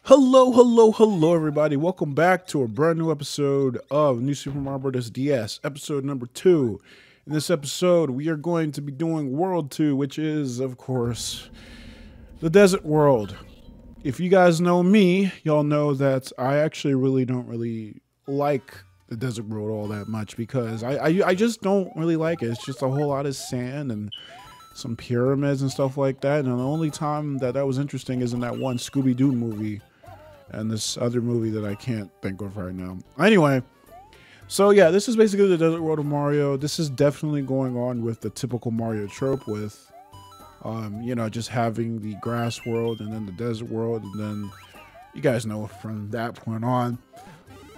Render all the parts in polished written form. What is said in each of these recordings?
Hello, everybody. Welcome back to a brand new episode of New Super Mario Bros. DS, episode number 2. In this episode, we are going to be doing World 2, which is, of course, the desert world. If you guys know me, y'all know that I actually don't really like the desert world all that much because I just don't really like it. It's just a whole lot of sand and some pyramids and stuff like that. And the only time that was interesting is in that one Scooby-Doo movie and this other movie that I can't think of right now. Anyway, so yeah, this is basically the desert world of Mario. This is definitely going on with the typical Mario trope with, you know, just having the grass world and then the desert world. And then you guys know from that point on.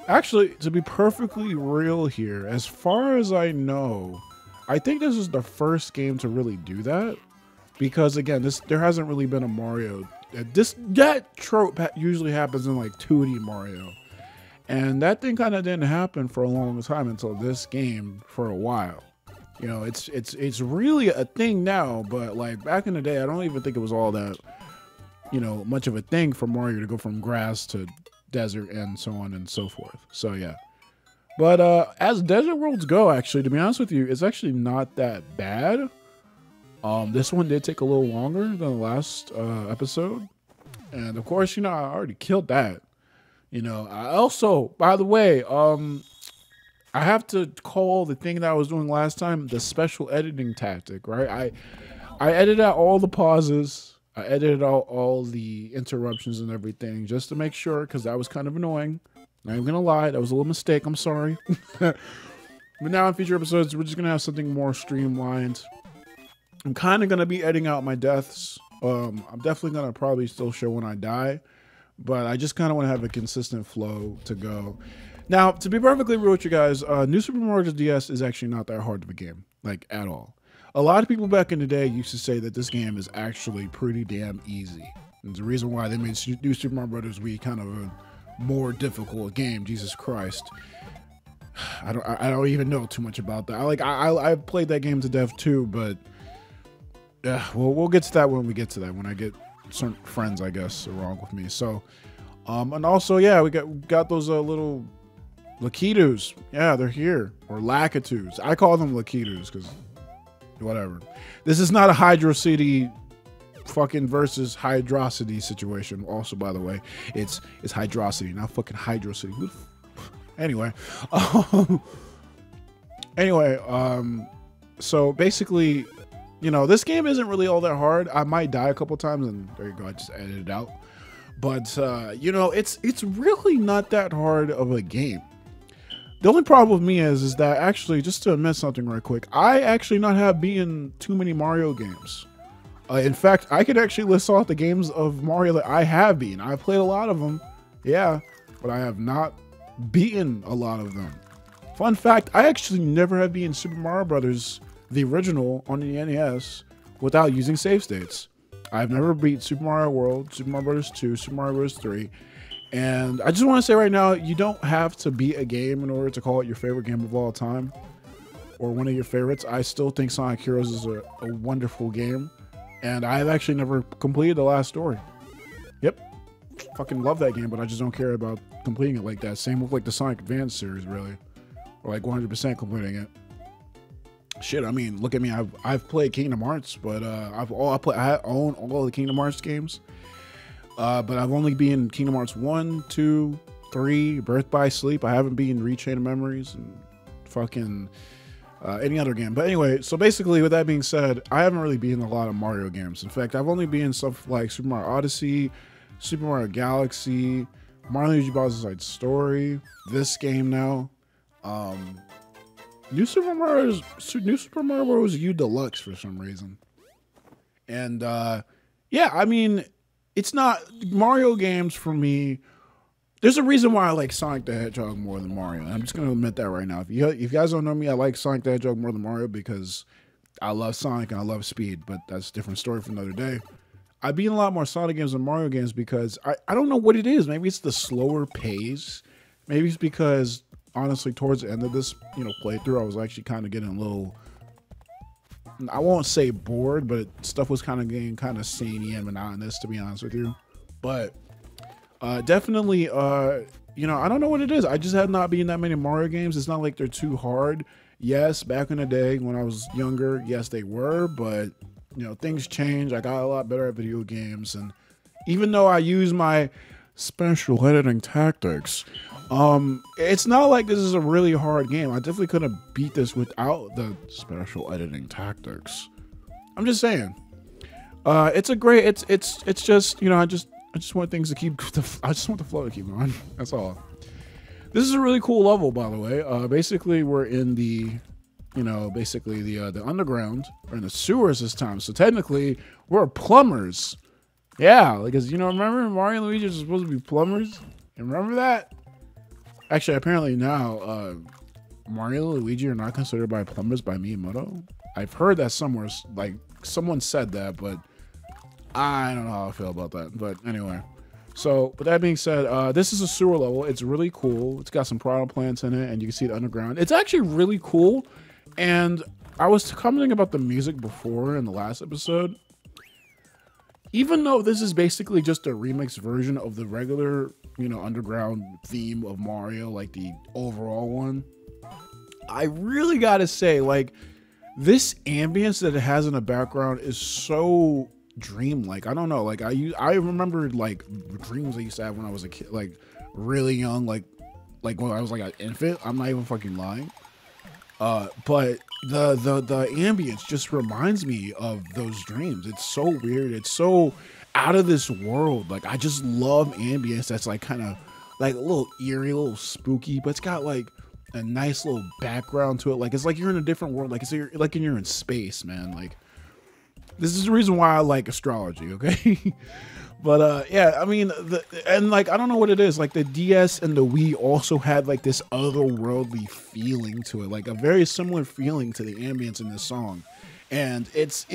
Actually, to be perfectly real here, as far as I know, I think this is the first game to really do that. Because again, there hasn't really been a Mario. That trope usually happens in like 2D Mario, and that thing kind of didn't happen for a long time until this game for a while. You know, it's really a thing now, but like back in the day, I don't even think it was all that, you know, much of a thing for Mario to go from grass to desert and so on and so forth. So yeah, but as desert worlds go, actually, to be honest with you, it's actually not that bad. This one did take a little longer than the last episode. And of course, you know, I already killed that. You know, I also, by the way, I have to call the thing that I was doing last time the special editing tactic, right? I edited out all the pauses. I edited out all the interruptions and everything just to make sure, because that was kind of annoying. Not even gonna lie, that was a little mistake. I'm sorry. But now in future episodes, we're just gonna have something more streamlined. I'm kind of going to be editing out my deaths. I'm definitely going to probably still show when I die, but I just kind of want to have a consistent flow to go. Now, to be perfectly real with you guys, New Super Mario DS is actually not that hard of a game, like at all. A lot of people back in the day used to say that this game is actually pretty damn easy. And the reason why they made New Super Mario Bros. Wii kind of a more difficult game, Jesus Christ. I don't even know too much about that. I played that game to death too, but yeah, well, we'll get to that when we get to that. When I get certain friends, I guess, along with me. So, and also, yeah, we got those little Lakitus. Yeah, they're here, or Lakitus. I call them Lakitus because whatever. This is not a Hydro City fucking versus Hydrocity situation. Also, by the way, it's Hydrocity, not fucking Hydro City. Anyway, so basically, you know, this game isn't really all that hard. I might die a couple times, and there you go, I just edited it out. But, you know, it's really not that hard of a game. The only problem with me is that, actually, just to admit something right quick, I actually not have beaten too many Mario games. In fact, I could actually list off the games of Mario that I have beaten. I've played a lot of them, yeah, but I have not beaten a lot of them. Fun fact, I actually never have beaten Super Mario Brothers, the original, on the NES without using save states. I've never beat Super Mario World, Super Mario Bros. 2, Super Mario Bros. 3, and I just want to say right now, you don't have to beat a game in order to call it your favorite game of all time or one of your favorites. I still think Sonic Heroes is a wonderful game, and I've actually never completed the last story. Yep, fucking love that game, but I just don't care about completing it like that. Same with like the Sonic Advance series, really, or like 100% completing it. Shit, I mean, look at me. I've played Kingdom Hearts, but I own all the Kingdom Hearts games. But I've only been in Kingdom Hearts 1, 2, 3, Birth by Sleep. I haven't been in Rechain of Memories and fucking any other game. But anyway, so basically, with that being said, I haven't really been in a lot of Mario games. In fact, I've only been in stuff like Super Mario Odyssey, Super Mario Galaxy, Mario Luigi Bowser's Inside Story, this game now. New Super Mario Bros. U Deluxe for some reason. And yeah, I mean, it's not Mario games for me. There's a reason why I like Sonic the Hedgehog more than Mario. And I'm just gonna admit that right now. If you guys don't know me, I like Sonic the Hedgehog more than Mario because I love Sonic and I love Speed, but that's a different story for another day. I've been in a lot more Sonic games than Mario games because I don't know what it is. Maybe it's the slower pace. Maybe it's because, honestly, towards the end of this, you know, playthrough, I was actually kind of getting a little, I won't say bored, but stuff was kind of getting kind of samey and monotonous, to be honest with you. But Definitely, you know, I don't know what it is. I just have not been that many Mario games. It's not like they're too hard. Yes, back in the day when I was younger, yes, they were, but you know, things change. I got a lot better at video games, and even though I use my special editing tactics, it's not like this is a really hard game. I definitely could have beat this without the special editing tactics. I'm just saying. It's a great. It's just, you know, I just want things to keep. I just want the flow to keep going. That's all. This is a really cool level, by the way. Basically, we're in the, you know, basically the underground. We're in the sewers this time. So technically, we're plumbers. Yeah, because, you know, remember Mario and Luigi are supposed to be plumbers? You remember that? Actually, apparently now, Mario and Luigi are not considered by plumbers by Miyamoto. I've heard that somewhere, like someone said that, but I don't know how I feel about that. But anyway. So, with that being said, this is a sewer level. It's really cool. It's got some piranha plants in it, and you can see the underground. It's actually really cool. And I was commenting about the music before in the last episode. Even though this is basically just a remix version of the regular, you know, underground theme of Mario, like the overall one, I really gotta say, like, this ambience that it has in the background is so dreamlike. I don't know, like I remember like dreams I used to have when I was a kid, like really young, like when I was like an infant. I'm not even fucking lying. But the ambience just reminds me of those dreams. It's so weird. It's so out of this world. Like, I just love ambience that's like kind of like a little eerie, a little spooky, but it's got like a nice little background to it. Like, it's like you're in a different world. Like, it's like you're in space, man. Like, this is the reason why I like astrology, okay? But yeah, I mean, and like, I don't know what it is. Like, the DS and the Wii also had like this otherworldly feeling to it, like a very similar feeling to the ambience in this song, and it's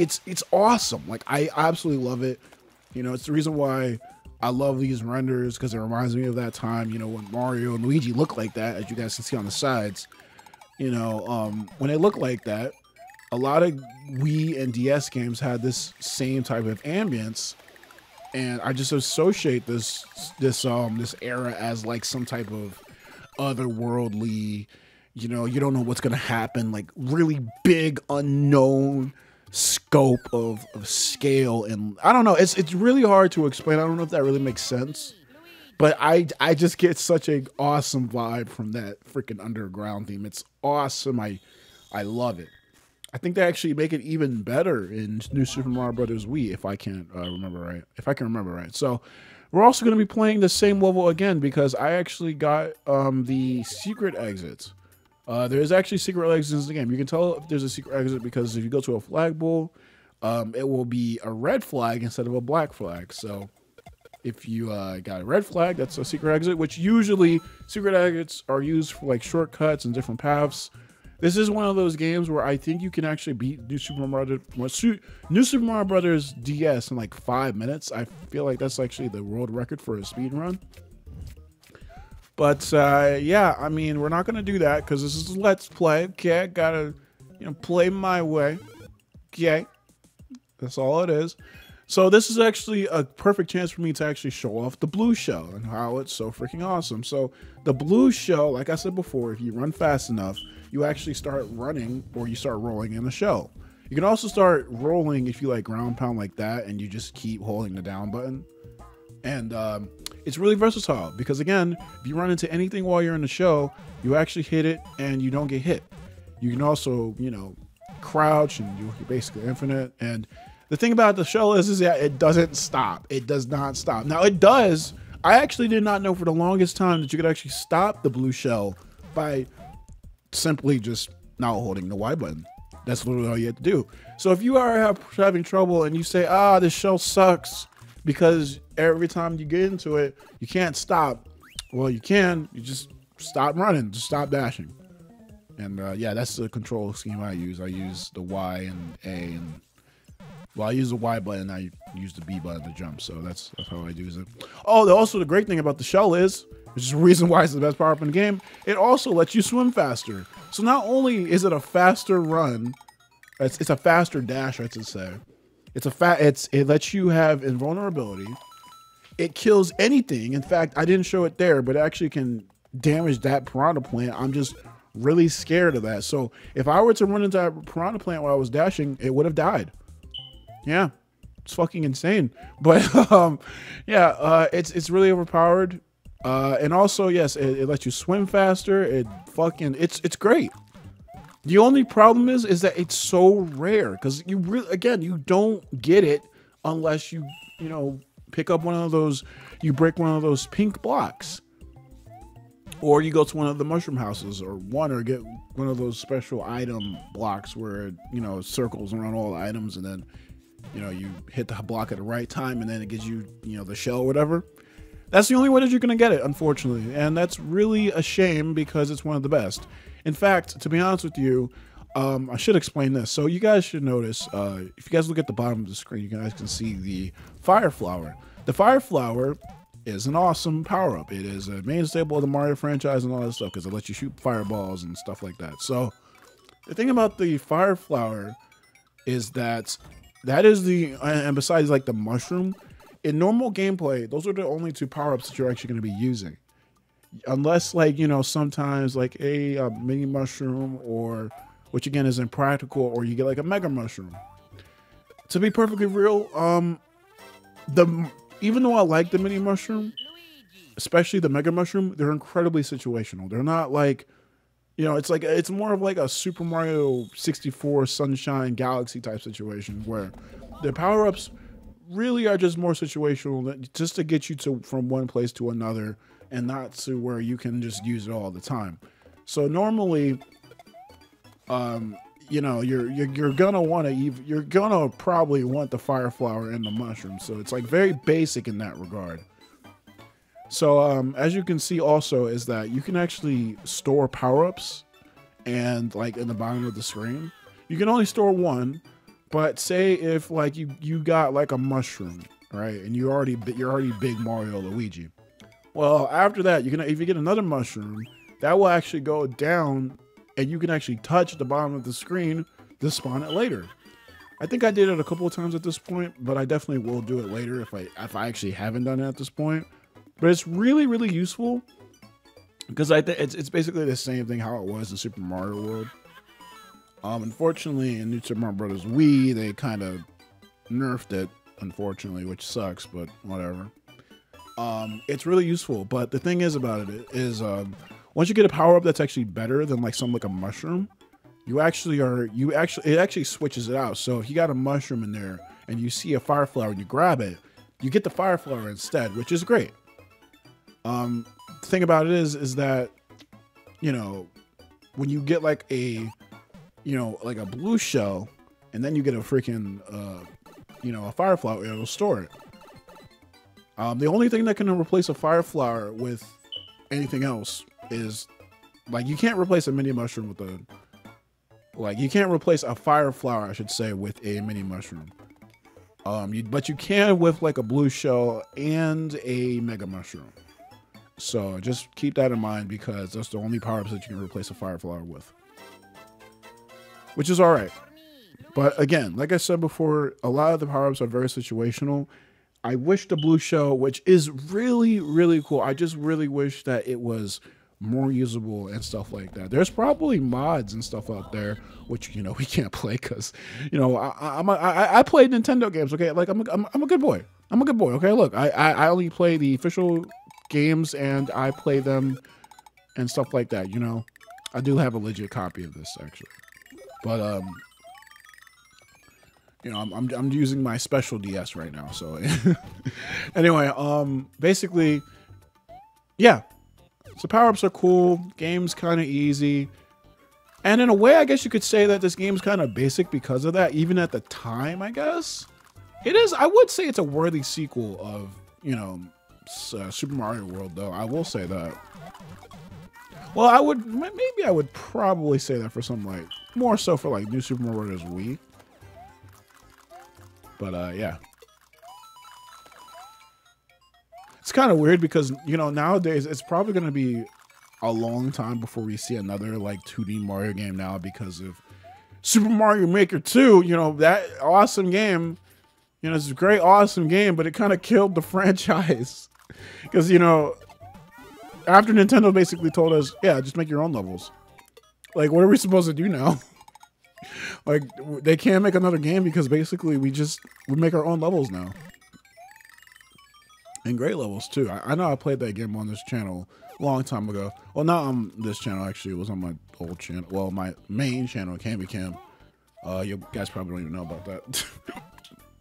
awesome. Like, I absolutely love it. You know, it's the reason why I love these renders, because it reminds me of that time, you know, when Mario and Luigi look like that, as you guys can see on the sides. You know, when they look like that. A lot of Wii and DS games had this same type of ambience, and I just associate this era as like some type of otherworldly, you know, you don't know what's gonna happen, like really big unknown scope of scale, and I don't know, it's really hard to explain. I don't know if that really makes sense, but I just get such a awesome vibe from that freaking underground theme. It's awesome. I love it. I think they actually make it even better in New Super Mario Bros. Wii, if I can remember right. If I can remember right. So we're also going to be playing the same level again, because I actually got the secret exits. There's actually secret exits in the game. You can tell if there's a secret exit because if you go to a flag bowl, it will be a red flag instead of a black flag. So if you got a red flag, that's a secret exit, which usually secret exits are used for like shortcuts and different paths. This is one of those games where I think you can actually beat New Super Mario Bros. DS in like 5 minutes. I feel like that's actually the world record for a speed run. But yeah, I mean, we're not gonna do that because this is a Let's Play. Okay, I gotta, you know, play my way. Okay, that's all it is. So this is actually a perfect chance for me to actually show off the blue shell and how it's so freaking awesome. So the blue shell, like I said before, if you run fast enough, you actually start running, or you start rolling in the shell. You can also start rolling if you like ground pound like that, and you just keep holding the down button. And it's really versatile because, again, if you run into anything while you're in the shell, you actually hit it and you don't get hit. You can also, you know, crouch, and you're basically infinite. And the thing about the shell is that it doesn't stop. It does not stop. Now it does. I actually did not know for the longest time that you could actually stop the blue shell by simply just not holding the Y button. That's literally all you have to do. So if you are having trouble and you say, ah, this shell sucks because every time you get into it, you can't stop. Well, you can. You just stop running. Just stop dashing. And yeah, that's the control scheme I use. I use the Y and A, and well, I use the Y button. I use the B button to jump. So that's how I use it. Oh, also the great thing about the shell is, which is the reason why it's the best power up in the game, it also lets you swim faster. So not only is it a faster run, it's a faster dash, I should say. It lets you have invulnerability, it kills anything. In fact, I didn't show it there, but it actually can damage that piranha plant. I'm just really scared of that. So if I were to run into that piranha plant while I was dashing, it would have died. Yeah, it's fucking insane. But yeah, it's really overpowered. And also, yes, it lets you swim faster. It's great. The only problem is that it's so rare because you don't get it unless you pick up one of those, you break one of those pink blocks, or you go to one of the mushroom houses, or get one of those special item blocks where it circles around all the items, and then you hit the block at the right time, and then it gives you the shell or whatever. That's the only way that you're gonna get it, unfortunately, and that's really a shame because it's one of the best. In fact, to be honest with you, I should explain this. So you guys should notice, if you guys look at the bottom of the screen, you guys can see the fire flower. The fire flower is an awesome power-up. It is a main staple of the Mario franchise and all that stuff because it lets you shoot fireballs and stuff like that. So the thing about the fire flower is that and besides like the mushroom, in normal gameplay, those are the only two power-ups that you're actually going to be using. Unless like, sometimes like a mini mushroom, or which again is impractical, or you get like a mega mushroom. To be perfectly real, even though I like the mini mushroom, especially the mega mushroom, they're incredibly situational. They're not like, it's more of like a Super Mario 64 Sunshine Galaxy type situation where the power-ups really are just more situational, just to get you from one place to another, and not to where you can just use it all the time. So normally, you're gonna probably want the fire flower and the mushroom. So it's like very basic in that regard. So as you can see also is that you can actually store power-ups, and like in the bottom of the screen, you can only store one. But say if like you got like a mushroom, right, and you're already big Mario Luigi. Well, after that, if you get another mushroom, that will actually go down, and you can actually touch the bottom of the screen to spawn it later. I think I did it a couple of times at this point, but I definitely will do it later if I actually haven't done it at this point. But it's really, really useful because it's basically the same thing how it was in Super Mario World. Unfortunately, in New Super Mario Bros. Wii, they kind of nerfed it, unfortunately, which sucks, but whatever. It's really useful, but the thing is about it is, once you get a power-up that's actually better than like something like a mushroom, it actually switches it out. So if you got a mushroom in there and you see a fire flower and you grab it, you get the fire flower instead, which is great. The thing about it is that, when you get like a like a blue shell, and then you get a freaking, a fire flower, it'll store it. The only thing that can replace a fire flower with anything else is, like, you can't replace a mini mushroom with you can't replace a fire flower, I should say, with a mini mushroom. But you can with like a blue shell and a mega mushroom. So just keep that in mind because that's the only power-ups that you can replace a fire flower with. Which is alright. But again, like I said before, a lot of the power-ups are very situational. I wish the blue shell, which is really, really cool, I just really wish that it was more usable and stuff like that. There's probably mods and stuff out there, which, we can't play because, I play Nintendo games, okay? Like, I'm a good boy. I'm a good boy, okay? Look, I only play the official games and I play them and stuff like that, I do have a legit copy of this, actually. But, I'm using my special DS right now, so anyway, basically, yeah. So power-ups are cool, game's kind of easy, and in a way, I guess you could say that this game's kind of basic because of that, even at the time, I guess. It is, I would say it's a worthy sequel of, Super Mario World, though, I will say that. Well, maybe I would probably say that for something like, more so for like New Super Mario Bros. Wii. But, yeah. It's kind of weird because, nowadays it's probably going to be a long time before we see another like 2D Mario game now because of Super Mario Maker 2, that awesome game, You know, it's a great, awesome game, but it kind of killed the franchise. Because, you know, after Nintendo basically told us, yeah, just make your own levels. Like, what are we supposed to do now? Like, they can't make another game because basically we make our own levels now. And great levels, too. I know I played that game on this channel a long time ago. Well, not on this channel, actually. It was on my old channel. Well, my main channel, KamPlays. You guys probably don't even know about that.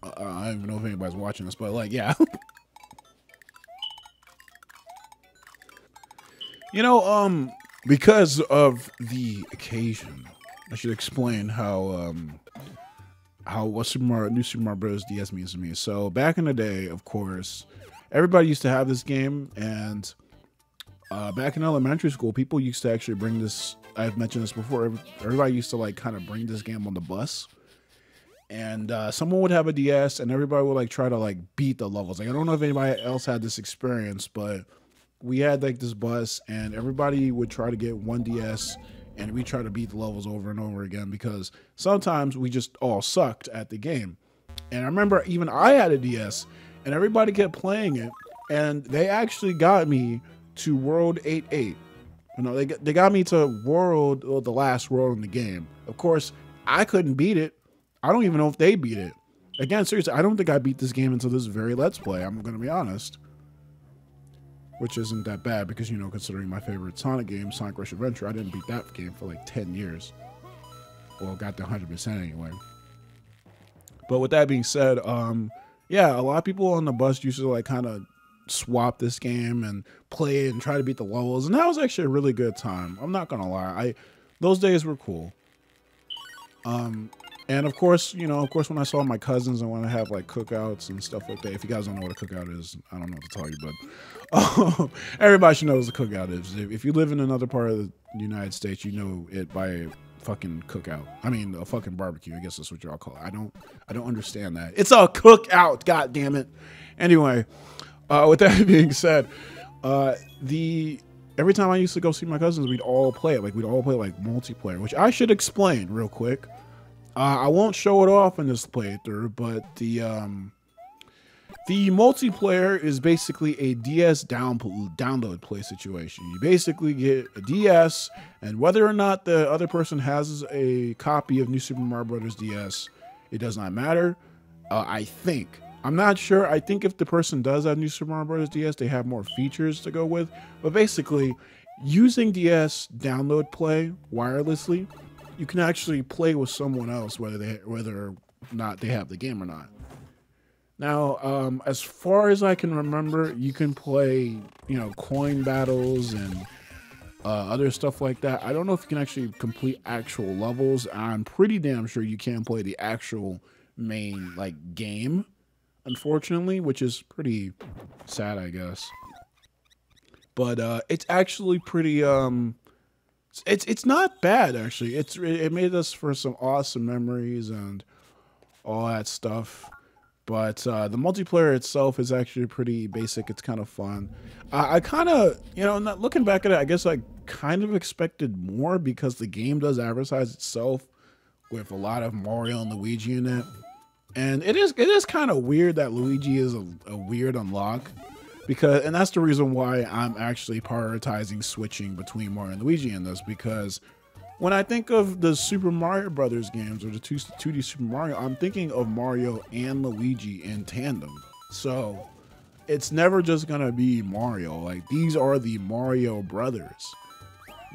I don't even know if anybody's watching this, but, like, yeah. You know, because of the occasion, I should explain how what New Super Mario Bros. DS means to me. So back in the day, of course, everybody used to have this game, and back in elementary school, people used to actually bring this. I've mentioned this before. Everybody used to like kind of bring this game on the bus, and someone would have a DS, and everybody would like try to like beat the levels. Like I don't know if anybody else had this experience, but we had like this bus, and everybody would try to get one DS. And we try to beat the levels over and over again because sometimes we just all sucked at the game. And I remember even I had a DS and everybody kept playing it. And they actually got me to World 8-8. You know, they got me to World, or the last world in the game. Of course, I couldn't beat it. I don't even know if they beat it. Again, seriously, I don't think I beat this game until this very Let's Play. I'm going to be honest. Which isn't that bad because, you know, considering my favorite Sonic game, Sonic Rush Adventure, I didn't beat that game for like 10 years. Well, got to 100% anyway. But with that being said, yeah, a lot of people on the bus used to like kind of swap this game and play it and try to beat the levels. And that was actually a really good time. I'm not going to lie. Those days were cool. And of course, you know, when I saw my cousins and when I have like cookouts and stuff like that. If you guys don't know what a cookout is, I don't know what to tell you, but everybody should know what a cookout is. If you live in another part of the United States, you know it by a fucking cookout. I mean, a fucking barbecue. I guess that's what y'all call it. I don't understand that. It's a cookout. God damn it. Anyway, with that being said, every time I used to go see my cousins, we'd all play it. Like we'd all play like multiplayer, which I should explain real quick. I won't show it off in this playthrough, but the multiplayer is basically a DS download play situation. You basically get a DS, and whether or not the other person has a copy of New Super Mario Bros. DS, it does not matter. I think. I'm not sure. I think if the person does have New Super Mario Bros. DS, they have more features to go with. But basically, using DS download play wirelessly, you can actually play with someone else, whether or not they have the game or not. Now, as far as I can remember, you can play, you know, coin battles and other stuff like that. I don't know if you can actually complete actual levels. I'm pretty damn sure you can play the actual main, like, game, unfortunately, which is pretty sad, I guess. But it's actually pretty, It's not bad, actually. It made us for some awesome memories and all that stuff. But the multiplayer itself is actually pretty basic. It's kind of fun. I kind of, you know, not looking back at it, I guess I kind of expected more because the game does advertise itself with a lot of Mario and Luigi in it. And it is kind of weird that Luigi is a weird unlock. And that's the reason why I'm actually prioritizing switching between Mario and Luigi in this, because when I think of the Super Mario Brothers games or the 2D Super Mario, I'm thinking of Mario and Luigi in tandem. So it's never just gonna be Mario. Like, these are the Mario brothers.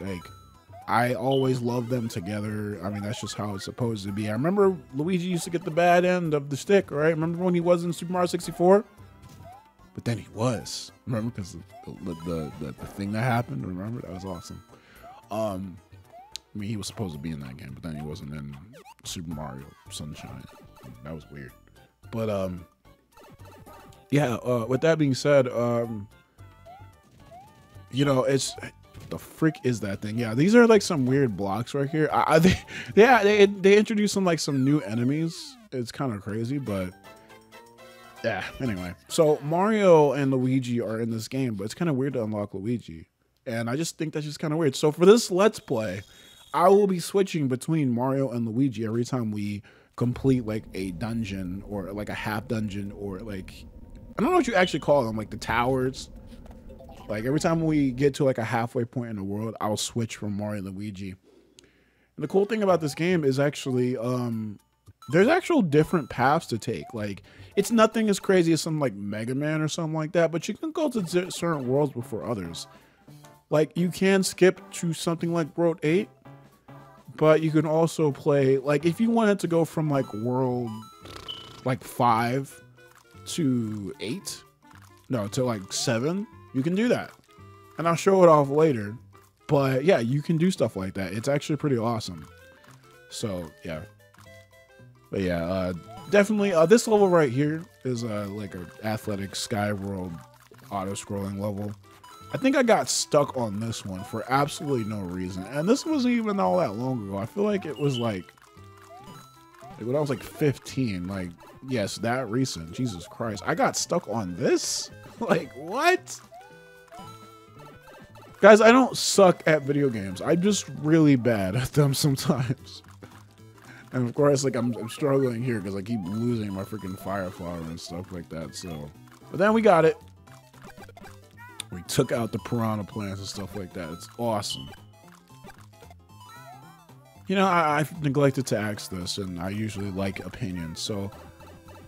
Like, I always love them together. I mean, that's just how it's supposed to be. I remember Luigi used to get the bad end of the stick, right? Remember when he was in Super Mario 64? But then he was. Remember? Because the thing that happened, remember? That was awesome. I mean, he was supposed to be in that game, but then he wasn't in Super Mario Sunshine. That was weird. But, yeah, with that being said, you know, it's... The frick is that thing? Yeah, these are like some weird blocks right here. They introduced some new enemies. It's kind of crazy, but... Yeah, anyway. So Mario and Luigi are in this game, but it's kind of weird to unlock Luigi. And I just think that's just kind of weird. So for this Let's Play, I will be switching between Mario and Luigi every time we complete like a dungeon or like a half dungeon, or like, I don't know what you actually call them, like the towers. Like every time we get to like a halfway point in the world, I'll switch from Mario and Luigi. And the cool thing about this game is actually there's actual different paths to take. Like, it's nothing as crazy as something like Mega Man or something like that, but you can go to certain worlds before others. Like, you can skip to something like World 8, but you can also play, like, if you wanted to go from, like, World, like, 5 to 8, no, to, like, 7, you can do that. And I'll show it off later. But, yeah, you can do stuff like that. It's actually pretty awesome. So, yeah. But, yeah, definitely, this level right here is, like, an athletic sky world auto-scrolling level. I think I got stuck on this one for absolutely no reason. And this wasn't even all that long ago. I feel like it was like when I was like 15. Like, yes, that recent. Jesus Christ. I got stuck on this? Like, what? Guys, I don't suck at video games. I'm just really bad at them sometimes. And of course, like, I'm struggling here because I keep losing my freaking fire flower and stuff like that. So, but then we got it. We took out the piranha plants and stuff like that. It's awesome. You know, I've neglected to ask this, and I usually like opinions. So,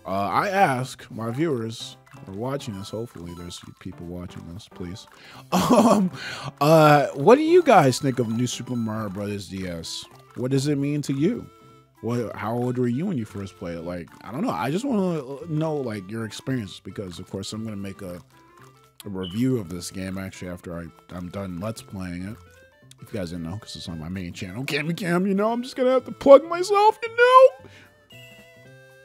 I ask my viewers who are watching this. Hopefully, there's people watching this. Please, what do you guys think of New Super Mario Bros. DS? What does it mean to you? How old were you when you first played it? Like, I don't know. I just want to know, like, your experience, because of course I'm gonna make a review of this game actually after I'm done let's playing it. If you guys didn't know, because it's on my main channel, KamPlays, you know, I'm just gonna have to plug myself, you know.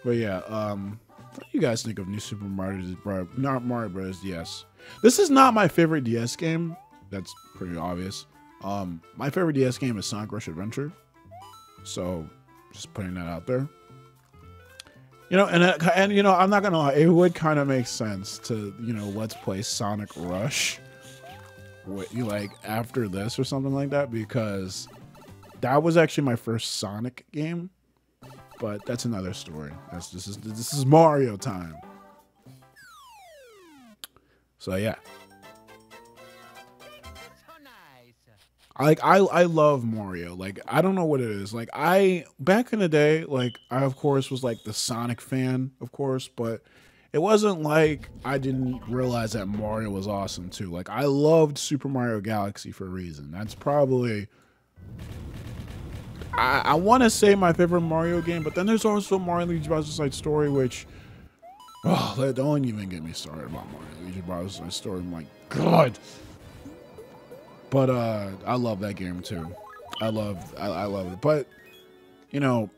But yeah, what do you guys think of New Super Mario Bros. DS? This is not my favorite DS game. That's pretty obvious. My favorite DS game is Sonic Rush Adventure. So, just putting that out there. You know, and you know, I'm not gonna lie, it would kind of make sense to, you know, let's play Sonic Rush, like after this or something like that, because that was actually my first Sonic game. But that's another story. This is Mario time. So yeah. Like, I love Mario. Like, I don't know what it is. Like, back in the day, like, I of course was like the Sonic fan, of course, but it wasn't like I didn't realize that Mario was awesome too. Like, I loved Super Mario Galaxy for a reason. That's probably, I want to say, my favorite Mario game, but then there's also Mario and Luigi Bowser's Side Story, which, oh, don't even get me started about Mario and Luigi Bowser's Side Story. My God. But I love that game too. I love it. But you know,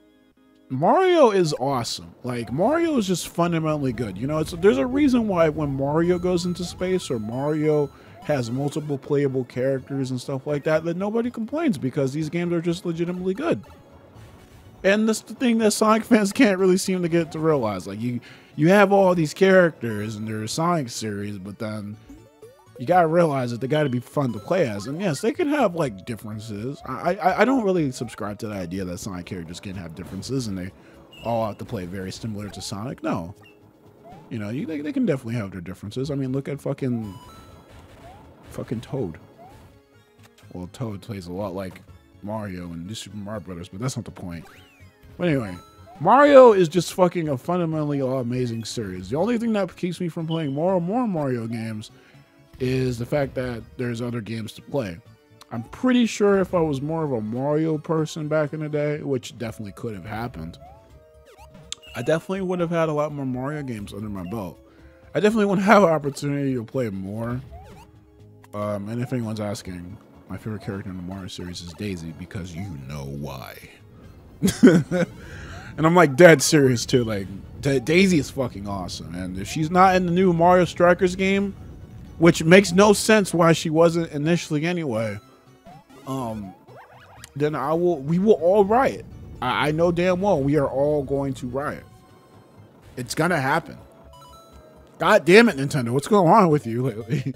Mario is awesome. Like, Mario is just fundamentally good. You know, there's a reason why when Mario goes into space or Mario has multiple playable characters and stuff like that, that nobody complains, because these games are just legitimately good. And that's the thing that Sonic fans can't really seem to get to realize. Like, you have all these characters in their Sonic series, but then you gotta realize that they gotta be fun to play as. And yes, they can have like differences. I don't really subscribe to the idea that Sonic characters can have differences and they all have to play very similar to Sonic. No. You know, they can definitely have their differences. I mean, look at fucking Toad. Well, Toad plays a lot like Mario and the Super Mario Brothers, but that's not the point. But anyway, Mario is just fucking a fundamentally amazing series. The only thing that keeps me from playing more and more Mario games is the fact that there's other games to play. I'm pretty sure if I was more of a Mario person back in the day, which definitely could have happened, I definitely would have had a lot more Mario games under my belt. I definitely want to have an opportunity to play more. And if anyone's asking, my favorite character in the Mario series is Daisy, because you know why. And I'm like dead serious too. Like, Daisy is fucking awesome, and if she's not in the new Mario Strikers game, which makes no sense why she wasn't initially anyway, then we will all riot. I know damn well we are all going to riot. It's gonna happen. God damn it, Nintendo, what's going on with you lately?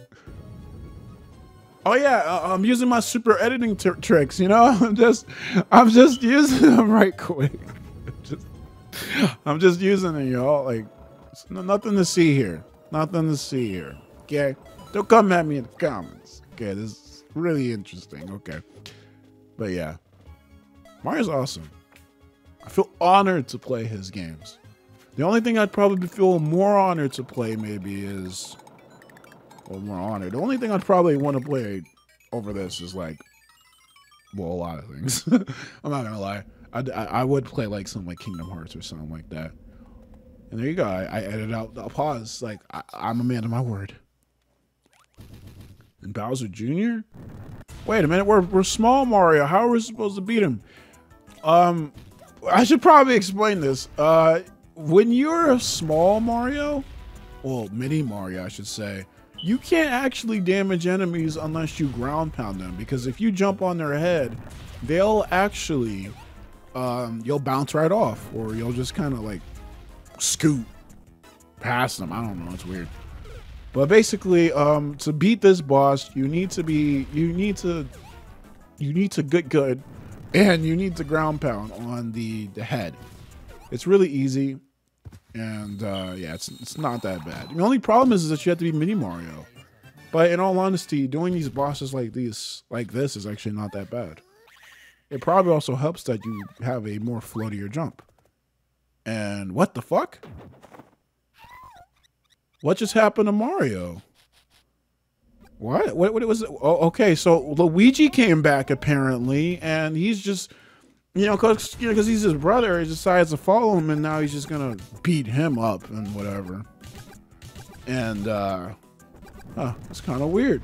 Oh yeah, I'm using my super editing tricks, you know? I'm just using them right quick. I'm just using it, y'all. Like, nothing to see here. Nothing to see here. Okay? Don't come at me in the comments. Okay, this is really interesting. Okay. But yeah. Mario's awesome. I feel honored to play his games. The only thing I'd probably feel more honored to play maybe is... Well, more honored. The only thing I'd probably want to play over this is like... Well, a lot of things. I'm not gonna lie. I would play like something like Kingdom Hearts or something like that. And there you go. I edited out the pause. Like, I'm a man of my word. And Bowser Jr.? Wait a minute. We're small Mario. How are we supposed to beat him? I should probably explain this. When you're a small Mario, well, mini Mario, I should say, you can't actually damage enemies unless you ground pound them. Because if you jump on their head, they'll actually, you'll bounce right off. Or you'll just kind of like scoot past them. I don't know. It's weird. But basically, to beat this boss, you need to get good. And you need to ground pound on the head. It's really easy. And yeah, it's not that bad. The only problem is that you have to be mini Mario. But in all honesty, doing these bosses like this is actually not that bad. It probably also helps that you have a more floatier jump. And what the fuck? What just happened to Mario? What was it? Oh, okay, so Luigi came back apparently, and he's just, because he's his brother, he decides to follow him, and now he's just gonna beat him up and whatever. And it's kind of weird.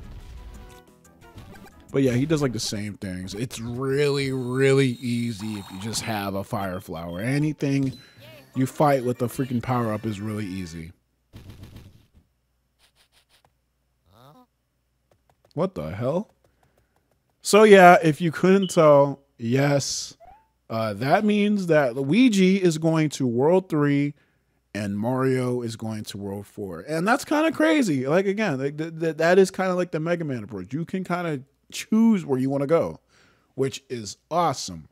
But yeah, he does like the same things. It's really, really easy if you just have a fire flower. Anything you fight with the freaking power up is really easy. What the hell? So yeah, if you couldn't tell, yes, that means that Luigi is going to World 3 and Mario is going to World 4. And that's kind of crazy. Like, again, that is kind of like the Mega Man approach. You can kind of choose where you want to go, which is awesome.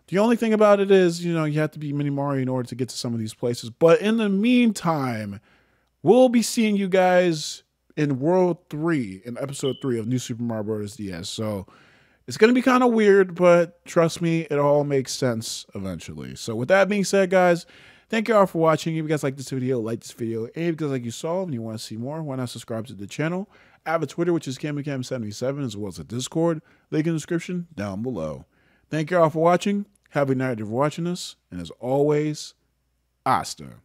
The only thing about it is, you have to be Mini Mario in order to get to some of these places. But in the meantime, we'll be seeing you guys in World 3, in Episode 3 of New Super Mario Bros. DS. So it's going to be kind of weird, but trust me, it all makes sense eventually. So with that being said, guys, thank you all for watching. If you guys like this video, like this video. And if you guys like you saw and you want to see more, why not subscribe to the channel? I have a Twitter, which is KamPlays77, as well as a Discord. Link in the description down below. Thank you all for watching. Have a night if you're watching this. And as always, hasta.